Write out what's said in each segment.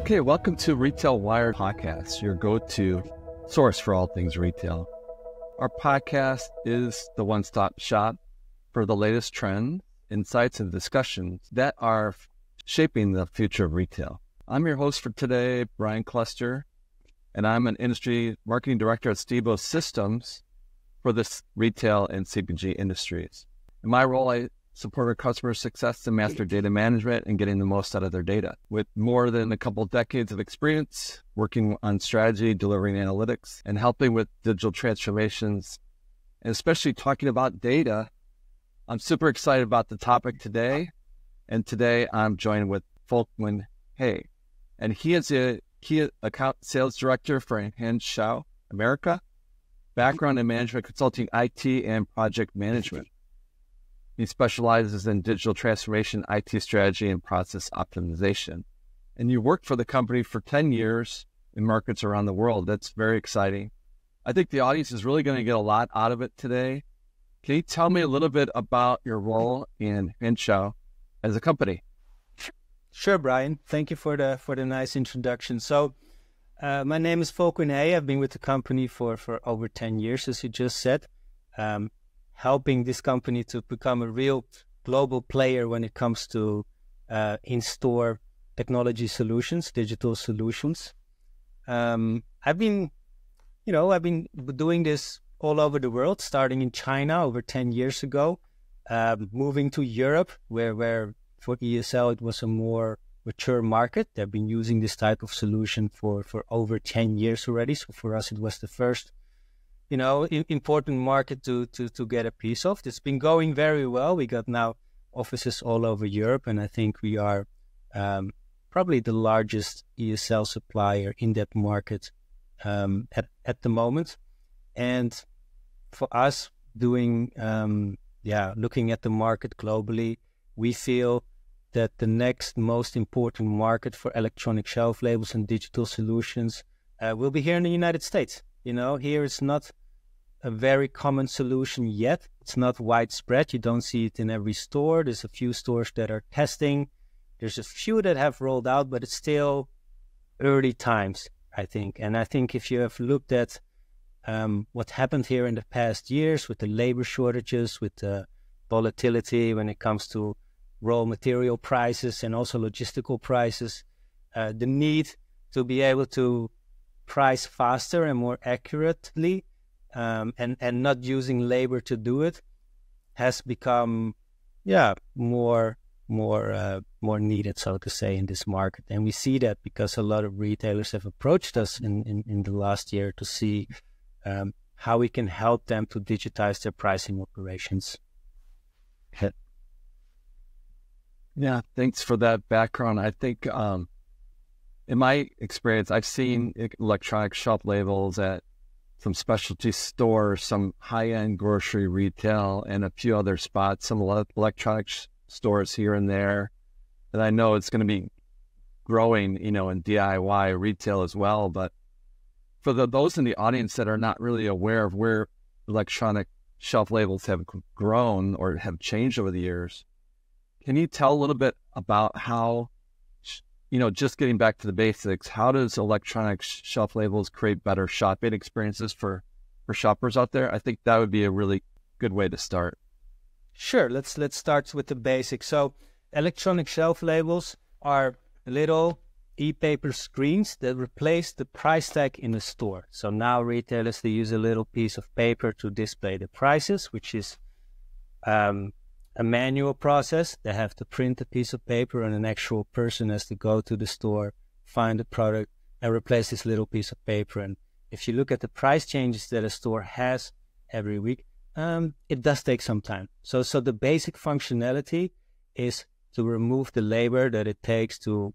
Okay, welcome to RetailWire Podcast, your go-to source for all things retail. Our podcast is the one-stop shop for the latest trends, insights, and discussions that are shaping the future of retail. I'm your host for today, Brian Cluster, and I'm an industry marketing director at Stibo Systems for the retail and CPG industries. In my role, I support our customer success to master data management and getting the most out of their data. With more than a couple decades of experience working on strategy, delivering analytics, and helping with digital transformations, and especially talking about data, I'm super excited about the topic today. And today I'm joined with Folkwin Haye, and he is a key account sales director for Hanshow America, background in management consulting, IT, and project management. He specializes in digital transformation, IT strategy, and process optimization. And you worked for the company for 10 years in markets around the world. That's very exciting. I think the audience is really going to get a lot out of it today. Can you tell me a little bit about your role in Hanshow as a company? Sure, Brian. Thank you for the nice introduction. So, my name is Folkwin Haye. I've been with the company for over 10 years, as you just said. Helping this company to become a real global player when it comes to in-store technology solutions, digital solutions. I've been doing this all over the world, starting in China over 10 years ago, moving to Europe, where for ESL it was a more mature market. They've been using this type of solution for over 10 years already. So for us, it was the first important market to get a piece of. It's been going very well. We got now offices all over Europe, and I think we are probably the largest ESL supplier in that market at the moment. And for us, looking at the market globally, we feel that the next most important market for electronic shelf labels and digital solutions will be here in the United States. Here it's not a very common solution yet. It's not widespread. You don't see it in every store. There's a few stores that are testing. There's a few that have rolled out, but it's still early times, I think. And I think if you have looked at what happened here in the past years with the labor shortages, with the volatility when it comes to raw material prices and also logistical prices, the need to be able to price faster and more accurately, and not using labor to do it, has become more needed, so to say, in this market. And we see that because a lot of retailers have approached us in the last year to see how we can help them to digitize their pricing operations. Yeah, thanks for that background. I think in my experience, I've seen electronic shelf labels at some specialty stores, some high-end grocery retail, and a few other spots, some electronic stores here and there. And I know it's going to be growing, in DIY retail as well. But for those in the audience that are not really aware of where electronic shelf labels have grown or have changed over the years, can you tell a little bit about how, just getting back to the basics, how does electronic shelf labels create better shopping experiences for shoppers out there? I think that would be a really good way to start. Sure. Let's start with the basics. So electronic shelf labels are little e-paper screens that replace the price tag in the store. So now retailers, they use a little piece of paper to display the prices, which is a manual process. They have to print a piece of paper, and an actual person has to go to the store, find the product, and replace this little piece of paper. And if you look at the price changes that a store has every week, it does take some time. So the basic functionality is to remove the labor that it takes to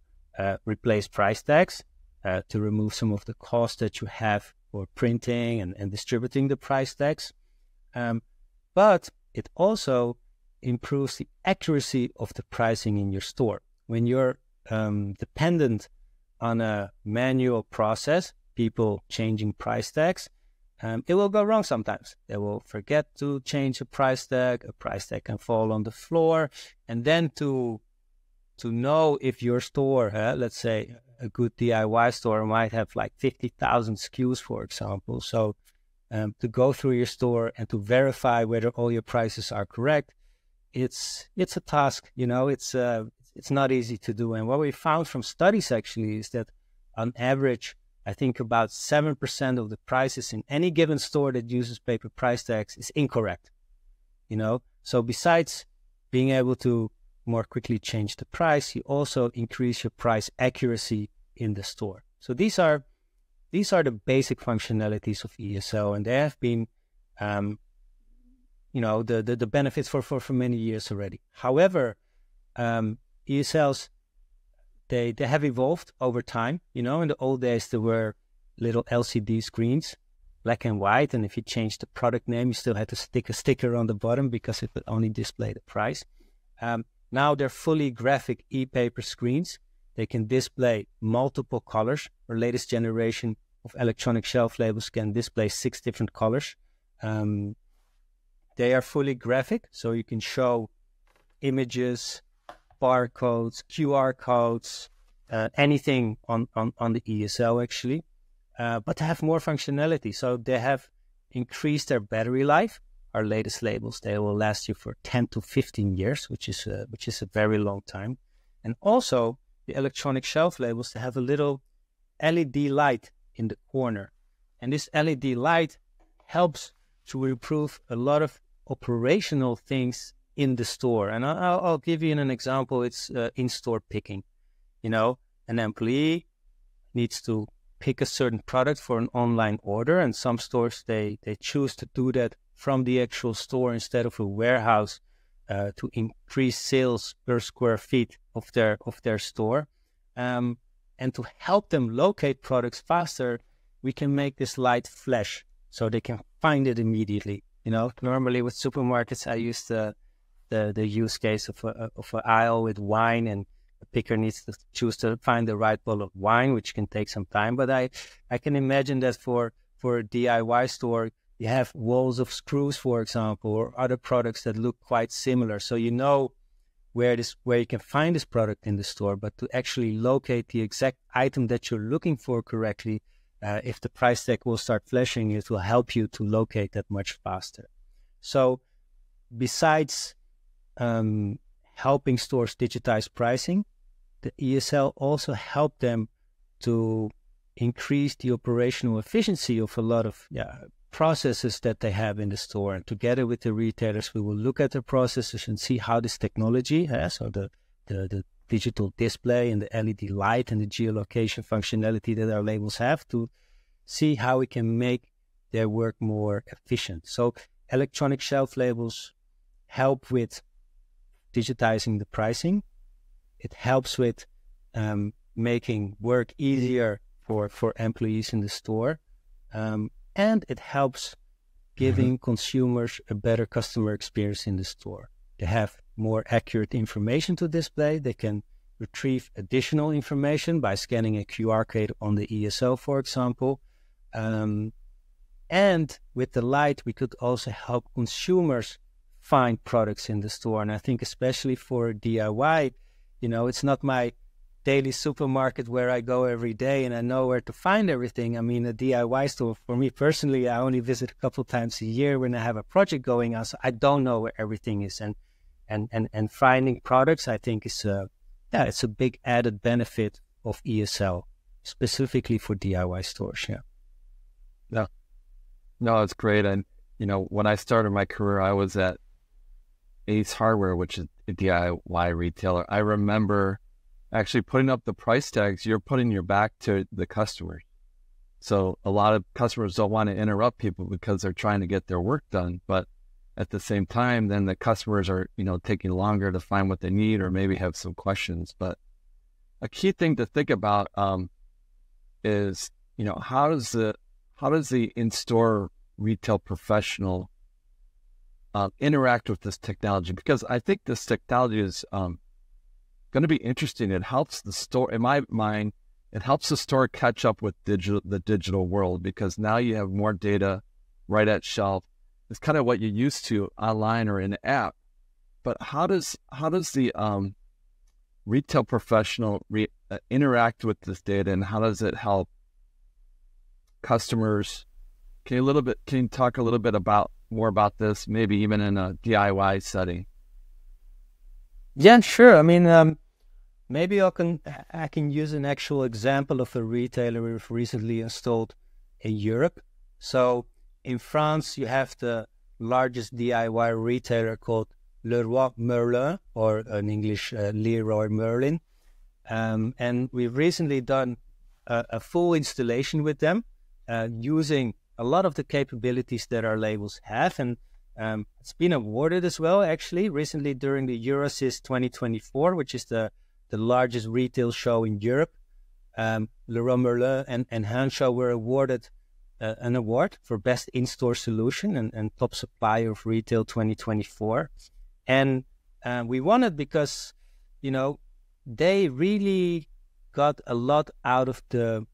replace price tags, to remove some of the cost that you have for printing and distributing the price tags. But it also improves the accuracy of the pricing in your store. When you're dependent on a manual process, people changing price tags, it will go wrong sometimes. They will forget to change a price tag can fall on the floor, and then to know if your store, let's say a good DIY store might have like 50,000 SKUs, for example. So to go through your store and to verify whether all your prices are correct, it's a task. It's not easy to do. And what we found from studies actually is that on average, I think about 7% of the prices in any given store that uses paper price tags is incorrect. So besides being able to more quickly change the price, you also increase your price accuracy in the store. So these are the basic functionalities of ESL, and they have been the benefits for many years already. However, ESLs, they have evolved over time. In the old days, there were little LCD screens, black and white, and if you changed the product name, you still had to stick a sticker on the bottom because it would only display the price. Now they're fully graphic e-paper screens. They can display multiple colors. Our latest generation of electronic shelf labels can display 6 different colors. They are fully graphic, so you can show images, barcodes, QR codes, anything on the ESL actually, but they have more functionality. So they have increased their battery life. Our latest labels, they will last you for 10 to 15 years, which is a very long time. And also the electronic shelf labels, they have a little LED light in the corner. And this LED light helps to improve a lot of operational things in the store. And I'll give you an example. It's in-store picking. An employee needs to pick a certain product for an online order, and some stores, they choose to do that from the actual store instead of a warehouse to increase sales per square feet of their store. And to help them locate products faster, we can make this light flash so they can find it immediately. Normally with supermarkets, I use the use case of an aisle with wine, and the picker needs to choose to find the right bottle of wine, which can take some time. But I can imagine that for a DIY store, you have walls of screws, for example, or other products that look quite similar. So where you can find this product in the store, but to actually locate the exact item that you're looking for correctly, if the price tag will start flashing, it will help you to locate that much faster. So besides helping stores digitize pricing, the ESL also help them to increase the operational efficiency of a lot of processes that they have in the store. And together with the retailers, we will look at the processes and see how this technology, so the digital display and the LED light and the geolocation functionality that our labels have, to see how we can make their work more efficient. So electronic shelf labels help with digitizing the pricing. It helps with making work easier for employees in the store. And it helps giving consumers a better customer experience in the store. They have more accurate information to display. They can retrieve additional information by scanning a QR code on the ESL, for example. And with the light, we could also help consumers find products in the store. And I think especially for DIY, it's not my daily supermarket where I go every day and I know where to find everything. I mean, a DIY store, for me personally, I only visit a couple times a year when I have a project going on, so I don't know where everything is. And finding products, I think, is it's a big added benefit of ESL, specifically for DIY stores. No, it's great. And when I started my career, I was at Ace Hardware, which is a DIY retailer. I remember actually putting up the price tags. You're putting your back to the customers. So a lot of customers don't want to interrupt people because they're trying to get their work done. But at the same time, then the customers are, taking longer to find what they need or maybe have some questions. But a key thing to think about is, how does the in-store retail professional interact with this technology? Because I think this technology is going to be interesting. It helps the store, in my mind, it helps the store catch up with the digital world, because now you have more data right at shelf. It's kind of what you're used to online or in an app. But how does the retail professional interact with this data, and how does it help customers? Can you talk a little bit more about this, maybe even in a DIY setting? Yeah, sure. I mean, maybe I can use an actual example of a retailer we've recently installed in Europe. So in France, you have the largest DIY retailer called Leroy Merlin, or in English, Leroy Merlin. And we've recently done a full installation with them, using a lot of the capabilities that our labels have. And it's been awarded as well, actually, recently during the Eurosys 2024, which is the largest retail show in Europe. Leroy Merlin and Hanshow were awarded an award for Best In-Store Solution and Top Supplier of Retail 2024. And we won it because, they really got a lot out of the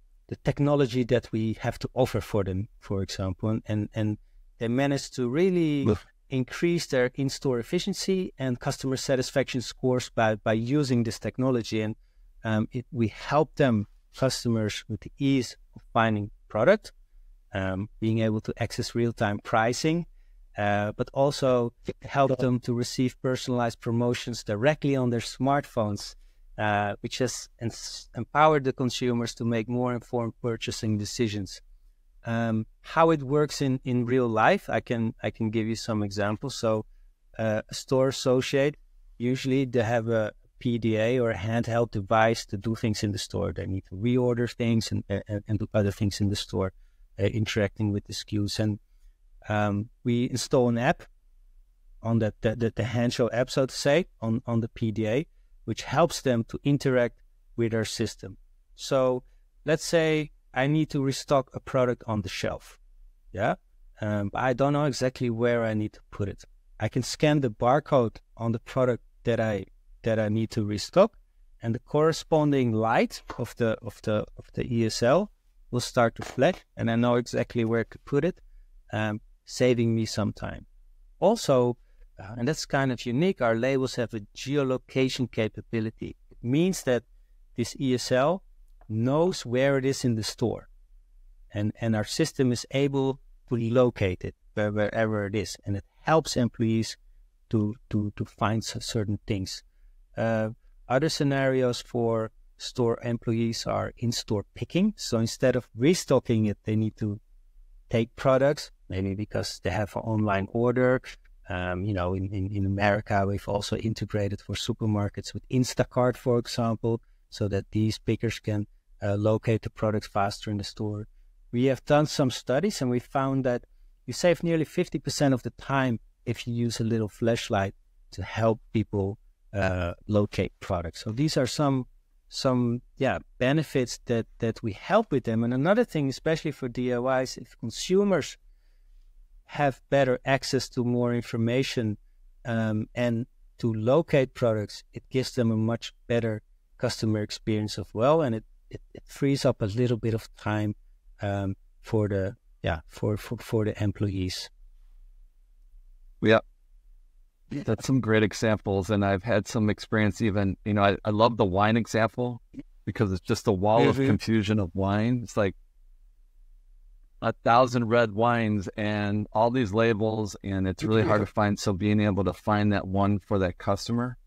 technology that we have to offer for them, for example. And they managed to really increase their in-store efficiency and customer satisfaction scores by using this technology. And we help them, customers, with the ease of finding product, being able to access real-time pricing, but also help them to receive personalized promotions directly on their smartphones, which has empowered the consumers to make more informed purchasing decisions. How it works in real life, I can give you some examples. So a store associate, usually they have a PDA or a handheld device to do things in the store. They need to reorder things and do other things in the store, interacting with the SKUs. And we install an app on the Hanshow app, so to say, on the PDA, which helps them to interact with our system. So let's say I need to restock a product on the shelf. Yeah. I don't know exactly where I need to put it. I can scan the barcode on the product that I need to restock, and the corresponding light of the ESL will start to flash, and I know exactly where to put it, saving me some time. Also, and that's kind of unique, our labels have a geolocation capability. It means that this ESL knows where it is in the store, and our system is able to locate it wherever it is, and it helps employees to find certain things. Other scenarios for store employees are in-store picking. So instead of restocking it, they need to take products, maybe because they have an online order. In America, we've also integrated for supermarkets with Instacart, for example, so that these pickers can locate the product faster in the store. We have done some studies, and we found that you save nearly 50% of the time if you use a little flashlight to help people locate products. So these are some benefits that we help with them. And another thing, especially for DIYs, if consumers have better access to more information and to locate products, it gives them a much better customer experience as well, and it frees up a little bit of time for the employees. Yeah. That's some great examples, and I've had some experience even, I love the wine example because it's just a wall of confusion of wine. It's like 1,000 red wines and all these labels, and it's really hard to find. So being able to find that one for that customer,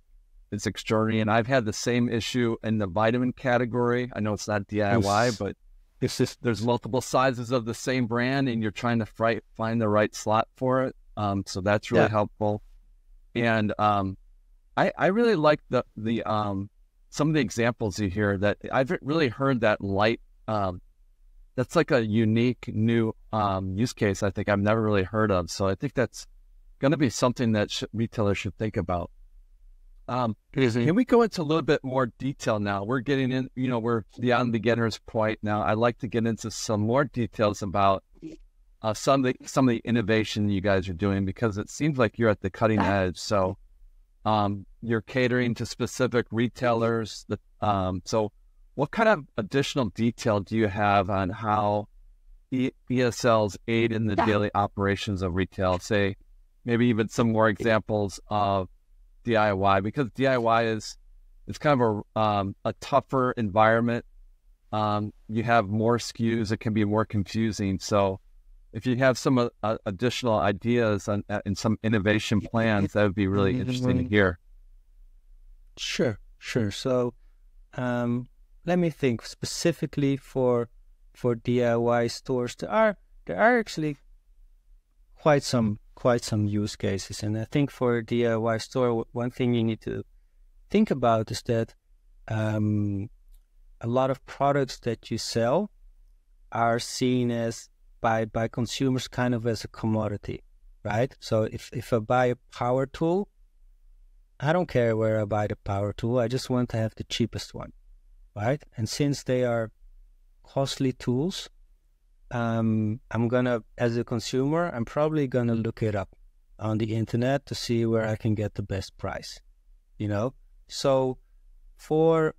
it's extraordinary. And I've had the same issue in the vitamin category. I know it's not DIY, but it's just, there's multiple sizes of the same brand, and you're trying to find the right slot for it. So that's really helpful. And I really like the some of the examples you hear that I've really heard that light. That's like a unique new use case I think I've never really heard of. So I think that's going to be something that retailers should think about. Can we go into a little bit more detail now? We're getting in, we're beyond beginner's point now. I'd like to get into some more details about some of the innovation you guys are doing, because it seems like you're at the cutting edge. So you're catering to specific retailers. So what kind of additional detail do you have on how ESLs aid in the daily operations of retail? Say, maybe even some more examples of DIY, because DIY is it's kind of a tougher environment. You have more SKUs, it can be more confusing. So if you have some additional ideas and some innovation plans, that would be really interesting to hear. Sure. So let me think specifically for DIY stores. There are actually quite some use cases, and I think for a DIY store, one thing you need to think about is that a lot of products that you sell are seen as by consumers kind of as a commodity, right? So if I buy a power tool, I don't care where I buy the power tool. I just want to have the cheapest one, right? And since they are costly tools, as a consumer, I'm probably gonna look it up on the internet to see where I can get the best price, So for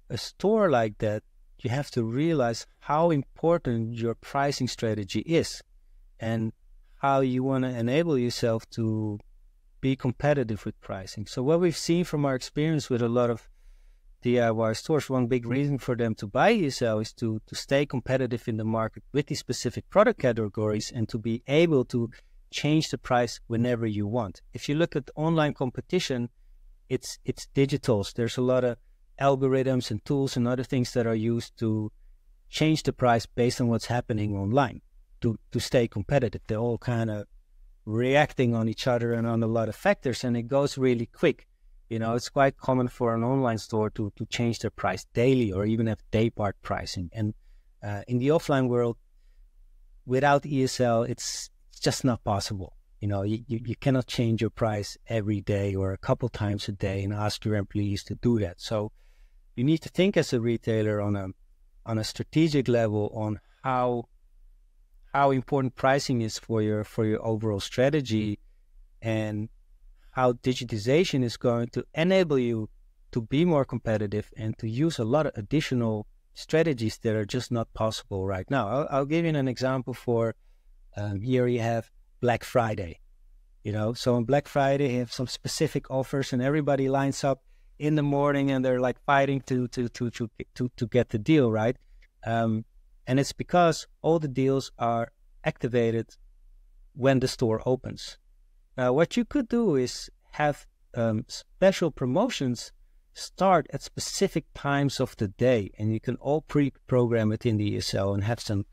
a store like that, you have to realize how important your pricing strategy is and how you want to enable yourself to be competitive with pricing. So what we've seen from our experience with a lot of DIY stores, one big reason for them to buy ESL is to stay competitive in the market with these specific product categories and to be able to change the price whenever you want. If you look at online competition, it's digitals. There's a lot of algorithms and tools and other things that are used to change the price based on what's happening online to stay competitive. They're all kind of reacting on each other and on a lot of factors, and it goes really quick. It's quite common for an online store to change their price daily or even have day part pricing. And in the offline world, without ESL, it's just not possible. You cannot change your price every day or a couple times a day and ask your employees to do that. So you need to think as a retailer on a strategic level on how important pricing is for your overall strategy, and how digitization is going to enable you to be more competitive and to use a lot of additional strategies that are just not possible right now. I'll give you an example for here you have Black Friday. So on Black Friday, you have some specific offers and everybody lines up in the morning and they're like fighting to get the deal, right? And it's because all the deals are activated when the store opens. Now, what you could do is have special promotions start at specific times of the day, and you can all pre-program it in the ESL and have some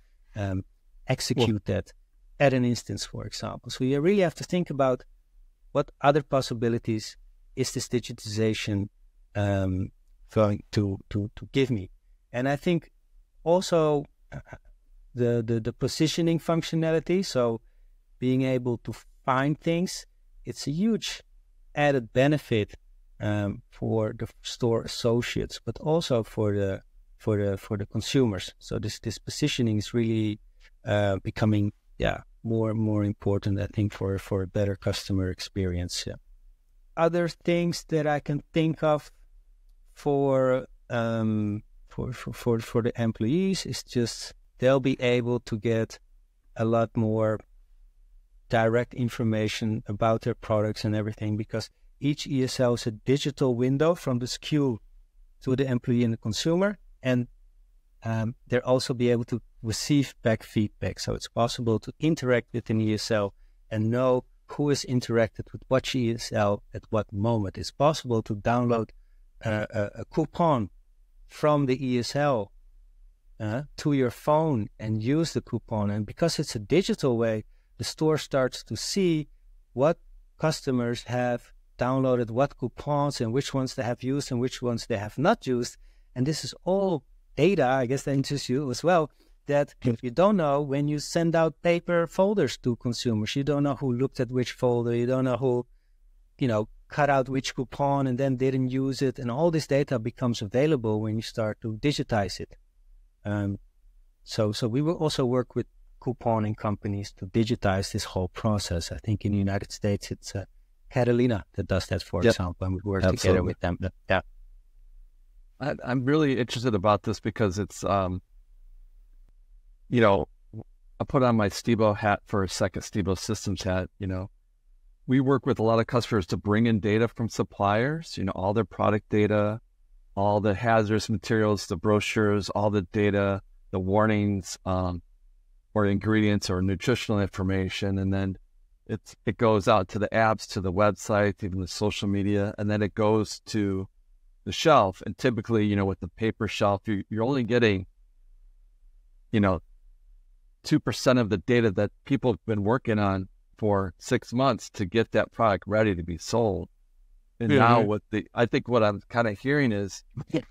execute that at an instance, for example. So you really have to think about what other possibilities is this digitization going to give me. And I think also the positioning functionality, so being able to find things, it's a huge added benefit for the store associates, but also for the consumers. So this positioning is really becoming more and more important, I think, for a better customer experience. Yeah. Other things that I can think of for the employees is just they'll be able to get a lot more direct information about their products and everything, because each ESL is a digital window from the SKU to the employee and the consumer, and they'll also be able to receive back feedback. So it's possible to interact with an ESL and know who has interacted with what ESL at what moment. It's possible to download a coupon from the ESL to your phone and use the coupon. And because it's a digital way, the store starts to see what customers have downloaded, what coupons, and which ones they have used and which ones they have not used. And this is all data, I guess that interests you as well, that you don't know when you send out paper folders to consumers. You don't know who looked at which folder. You don't know who, cut out which coupon and then didn't use it. And all this data becomes available when you start to digitize it. So we will also work with couponing companies to digitize this whole process. I think in the United States, it's Catalina that does that, for example, and we work together with them. Yeah. I'm really interested about this because it's, I put on my Stibo hat for a second, Stibo Systems hat. We work with a lot of customers to bring in data from suppliers, all their product data, all the hazardous materials, the brochures, all the data, the warnings, or ingredients or nutritional information. And then it goes out to the apps, to the website, even the social media, and then it goes to the shelf. And typically, you know, with the paper shelf, you're only getting, you know, 2% of the data that people have been working on for 6 months to get that product ready to be sold. And now I think what I'm kind of hearing is, you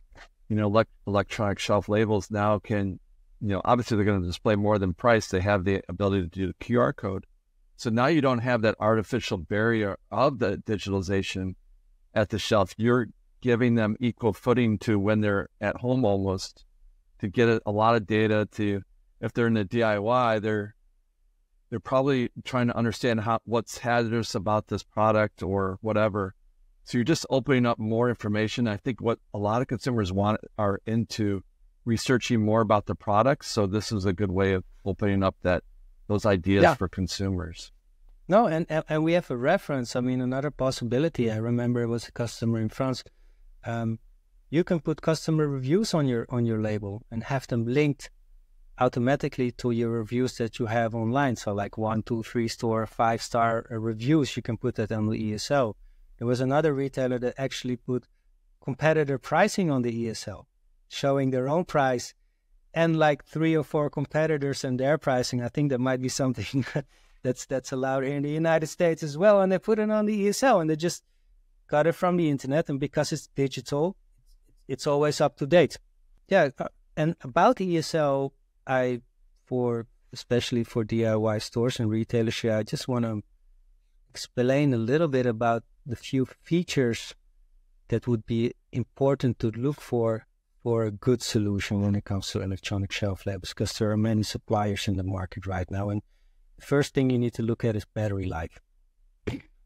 know, electronic shelf labels now can, you know, obviously they're going to display more than price. They have the ability to do the QR code. So now you don't have that artificial barrier of the digitalization at the shelf. You're giving them equal footing to when they're at home almost, to get a lot of data to, if they're in the DIY, they're probably trying to understand what's hazardous about this product or whatever. So you're just opening up more information. I think what a lot of consumers are into researching more about the products. So this is a good way of opening up those ideas for consumers. No, and we have a reference. I mean, another possibility, I remember it was a customer in France. You can put customer reviews on your label and have them linked automatically to your reviews that you have online. So like 1, 2, 3 star, 5-star reviews, you can put that on the ESL. There was another retailer that actually put competitor pricing on the ESL, showing their own price and like 3 or 4 competitors and their pricing. I think that might be something that's allowed here in the United States as well. And they put it on the ESL and they just got it from the internet. And because it's digital, it's always up to date. Yeah. And about the ESL, especially for DIY stores and retailers, I just want to explain a little bit about the few features that would be important to look for a good solution when it comes to electronic shelf labels, because there are many suppliers in the market right now. And the first thing you need to look at is battery life.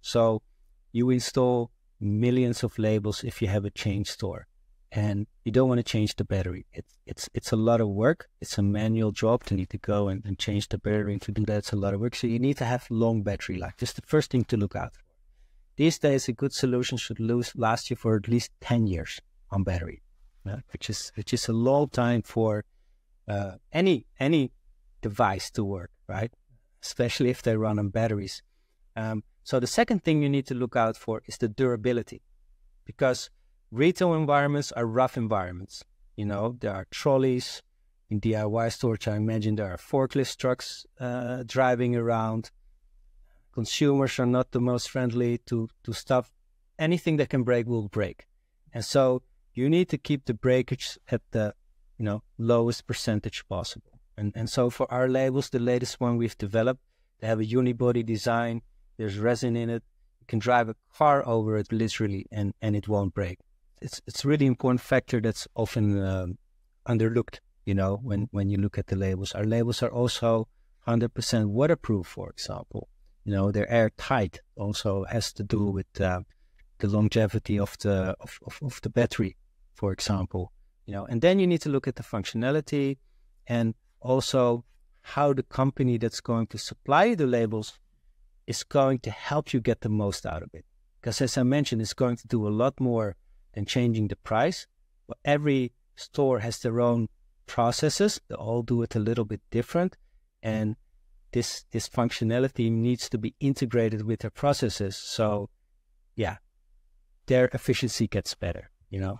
So you install millions of labels if you have a chain store, and you don't want to change the battery. It's a lot of work. It's a manual job to need to go and change the battery, and to do that, it's a lot of work. So you need to have long battery life. Just the first thing to look out for. These days, a good solution should last you for at least 10 years on battery, which is a long time for any device to work, right? Especially if they run on batteries. So the second thing you need to look out for is the durability, because retail environments are rough environments. You know, there are trolleys in DIY stores. I imagine there are forklift trucks driving around. Consumers are not the most friendly to stuff. Anything that can break will break. And so you need to keep the breakage at the, you know, lowest percentage possible. And so for our labels, the latest one we've developed, they have a unibody design. There's resin in it. You can drive a car over it literally, and it won't break. It's a really important factor that's often underlooked, you know, when you look at the labels. Our labels are also 100% waterproof, for example. You know, they're airtight. Also has to do with the longevity of the battery, for example. You know, and then you need to look at the functionality and also how the company that's going to supply you the labels is going to help you get the most out of it. Because as I mentioned, it's going to do a lot more than changing the price. But every store has their own processes. They all do it a little bit different. And this functionality needs to be integrated with their processes. So, yeah, their efficiency gets better, you know.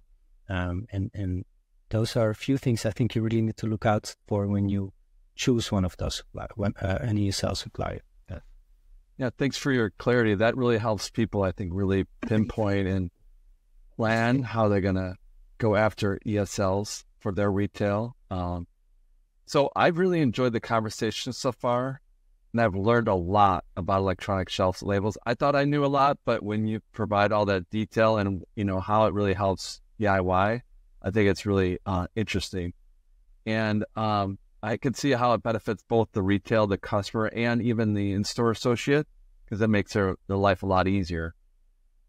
And those are a few things I think you really need to look out for when you choose one of those, an ESL supplier. Yeah, thanks for your clarity. That really helps people, I think, really pinpoint and plan how they're going to go after ESLs for their retail. So I've really enjoyed the conversation so far, and I've learned a lot about electronic shelf labels. I thought I knew a lot, but when you provide all that detail and, you know, how it really helps DIY, I think it's really interesting. And I can see how it benefits both the retail, the customer, and even the in-store associate, because that makes their life a lot easier.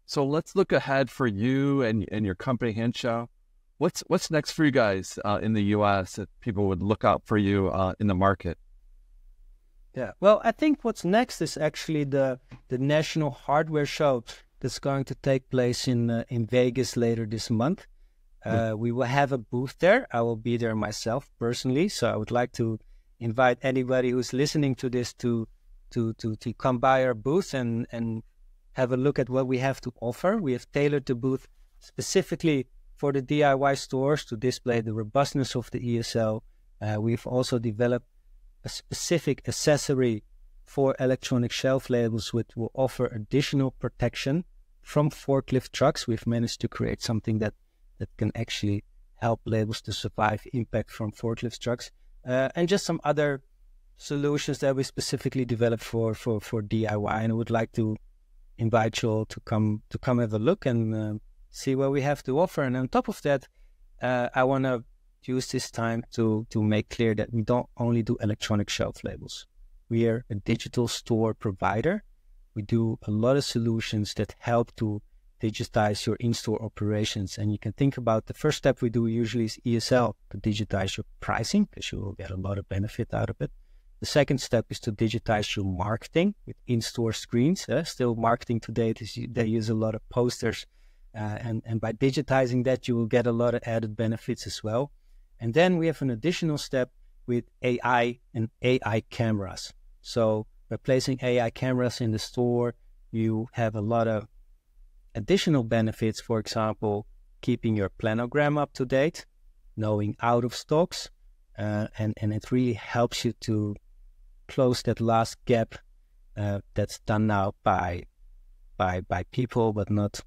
So let's look ahead for you and your company, Hanshow. What's next for you guys in the U.S. that people would look out for you in the market? Yeah, well, I think what's next is actually the National Hardware Show that's going to take place in Vegas later this month. We will have a booth there. I will be there myself personally. So I would like to invite anybody who's listening to this to come by our booth and have a look at what we have to offer. We have tailored the booth specifically for the DIY stores to display the robustness of the ESL. We've also developed a specific accessory for electronic shelf labels, which will offer additional protection from forklift trucks. We've managed to create something that can actually help labels to survive impact from forklift trucks, and just some other solutions that we specifically developed for DIY. And I would like to invite you all to come have a look and see what we have to offer. And on top of that, I want to use this time to make clear that we don't only do electronic shelf labels. We are a digital store provider. We do a lot of solutions that help to digitize your in-store operations. And you can think about the first step we do usually is ESL, to digitize your pricing, because you will get a lot of benefit out of it. The second step is to digitize your marketing with in-store screens. Still marketing today, they use a lot of posters. And by digitizing that, you will get a lot of added benefits as well. And then we have an additional step with AI and AI cameras. So by placing AI cameras in the store, you have a lot of additional benefits. For example, keeping your planogram up to date, knowing out of stocks, and it really helps you to close that last gap that's done now by people, but not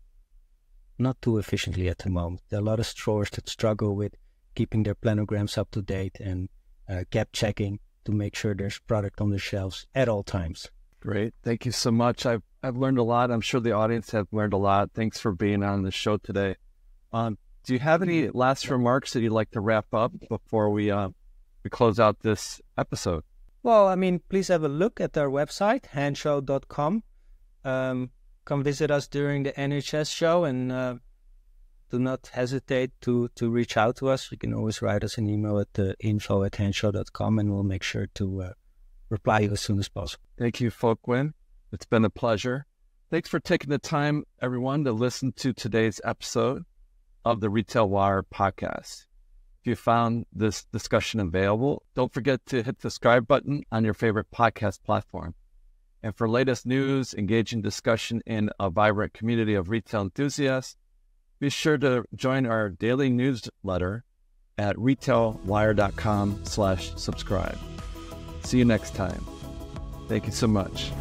too efficiently at the moment. There are a lot of stores that struggle with keeping their planograms up to date and gap checking to make sure there's product on the shelves at all times. Great. Thank you so much. I've learned a lot. I'm sure the audience have learned a lot. Thanks for being on the show today. Do you have any last remarks that you'd like to wrap up before we close out this episode? Well, I mean, please have a look at our website, hanshow.com. Come visit us during the NHS show, and do not hesitate to reach out to us. You can always write us an email at info@hanshow.com, and we'll make sure to reply you as soon as possible. Thank you, Folkwin. It's been a pleasure. Thanks for taking the time, everyone, to listen to today's episode of the RetailWire podcast. If you found this discussion available, don't forget to hit the subscribe button on your favorite podcast platform. And for latest news, engaging discussion, and a vibrant community of retail enthusiasts, be sure to join our daily newsletter at retailwire.com/subscribe. See you next time. Thank you so much.